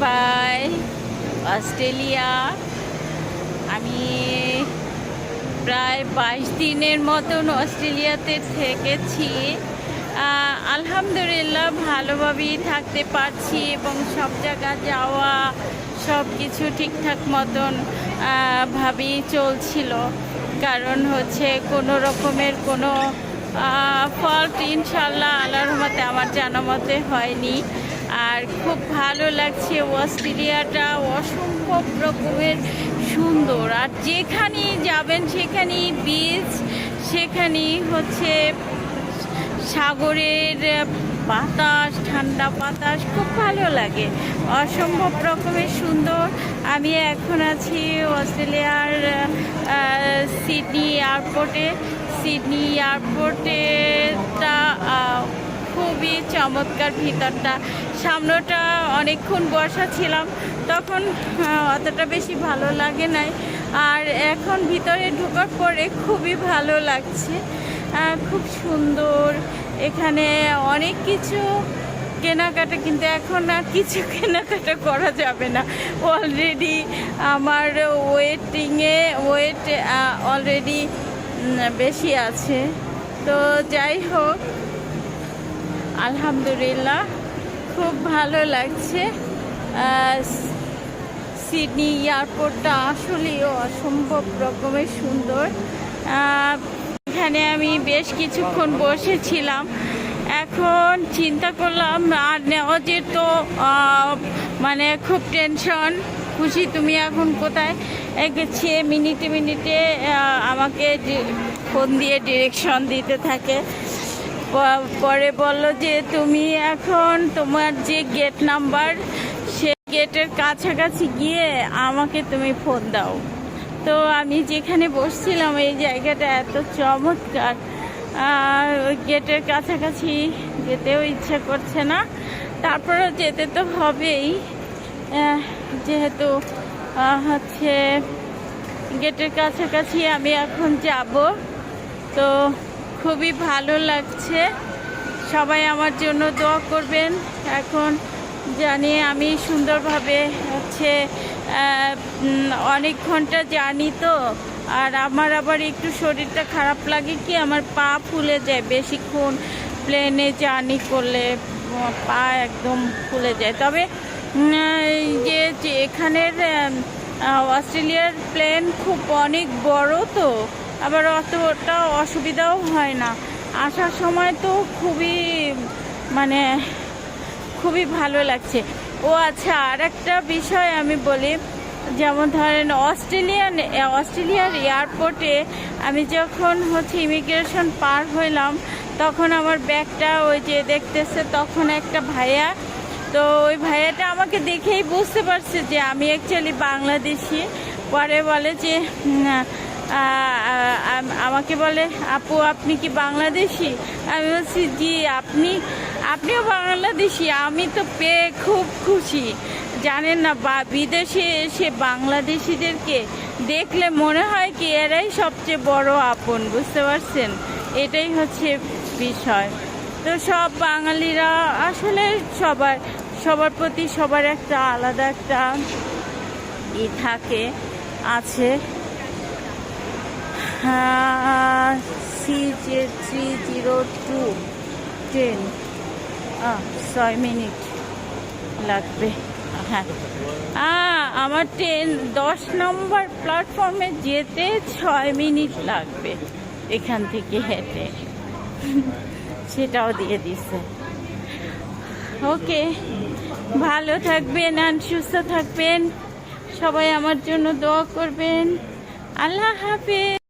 By Australia. আমি প্রায় 22 দিনের মতন অস্ট্রেলিয়াতে থেকেছি। আলহামদুলিল্লাহ ভালোভাবেই থাকতে পারছি এবং সব জায়গা যাওয়া সব কিছু ঠিকঠাক মতন ভাবেই চলছিল। কারণ হচ্ছে কোনো রকমের কোনো ফল্ট ইনশাল্লাহ আল্লাহর রহমতে আমার জানা মতে হয়নি। আর খুব ভালো লাগছে। অস্ট্রেলিয়াটা অসম্ভব রকমের সুন্দর, আর যেখানেই যাবেন সেখানেই বিচ, সেখানেই হচ্ছে সাগরের বাতাস, ঠান্ডা বাতাস, খুব ভালো লাগে, অসম্ভব রকমের সুন্দর। আমি এখন আছি অস্ট্রেলিয়ার সিডনি এয়ারপোর্টে। সিডনি এয়ারপোর্টেটা খুবই চমৎকার। ভিতরটা, সামনেটা অনেকক্ষণ বসা ছিলাম, তখন অতটা বেশি ভালো লাগে নাই। আর এখন ভিতরে ঢোকার পরে খুবই ভালো লাগছে, খুব সুন্দর। এখানে অনেক কিছু কেনাকাটা, কিন্তু এখন আর কিছু কেনাকাটা করা যাবে না। অলরেডি আমার ওয়েট অলরেডি বেশি আছে। তো যাই হোক, আলহামদুলিল্লাহ খুব ভালো লাগছে। সিডনি এয়ারপোর্টটা আসলেই অসম্ভব রকমের সুন্দর। এখানে আমি বেশ কিছুক্ষণ বসেছিলাম। এখন চিন্তা করলাম আর নেওয়া যেত, মানে খুব টেনশন। খুশি তুমি এখন কোথায় গেছে, মিনিটে মিনিটে আমাকে ফোন দিয়ে ডিরেকশন দিতে থাকে। পরে বলল যে তুমি এখন তোমার যে গেট নাম্বার, সে গেটের কাছাকাছি গিয়ে আমাকে তুমি ফোন দাও। তো আমি যেখানে বসছিলাম এই জায়গাটা এত চমৎকার, ওই গেটের কাছাকাছি যেতেও ইচ্ছা করছে না, তারপরেও যেতে তো হবেই, যেহেতু হচ্ছে গেটের কাছাকাছি আমি এখন যাব। তো খুবই ভালো লাগছে। সবাই আমার জন্য দোয়া করবেন। এখন জানি আমি সুন্দরভাবে হচ্ছে অনেক ঘন্টা জানি তো, আর আমার আবার একটু শরীরটা খারাপ লাগে, কি আমার পা ফুলে যায় বেশিক্ষণ প্লেনে জার্নি করলে, পা একদম ফুলে যায়। তবে যে এখানের অস্ট্রেলিয়ার প্লেন খুব অনেক বড়, তো আবার অতটা অসুবিধাও হয় না। আসার সময় তো খুবই ভালো লাগছে। ও আচ্ছা, আর একটা বিষয় আমি বলি, যেমন ধরেন অস্ট্রেলিয়ার এয়ারপোর্টে আমি যখন হচ্ছে ইমিগ্রেশন পার হইলাম, তখন আমার ব্যাগটা ওই যে দেখতেছে, তখন একটা ভাইয়া, তো ওই ভাইয়াটা আমাকে দেখেই বুঝতে পারছে যে আমি অ্যাকচুয়ালি বাংলাদেশি। পরে বলে যে আমাকে বলে, আপু আপনি কি বাংলাদেশি? আমি বলছি জি, আপনিও বাংলাদেশি। আমি তো পেয়ে খুব খুশি। জানেন না, বিদেশে এসে বাংলাদেশিদেরকে দেখলে মনে হয় কি এরাই সবচেয়ে বড় আপন, বুঝতে পারছেন? এটাই হচ্ছে বিষয়। তো সব বাঙালিরা আসলে সবার প্রতি সবার একটা আলাদা একটা থাকে, আছে। CJ30210, 6 মিনিট লাগবে। হ্যাঁ, আমার ট্রেন 10 নম্বর প্ল্যাটফর্মে যেতে 6 মিনিট লাগবে এখান থেকে হেঁটে। সেটাও দিয়ে দিছে। ওকে, ভালো থাকবেন আর সুস্থ থাকবেন। সবাই আমার জন্য দোয়া করবেন। আল্লাহ হাফেজ।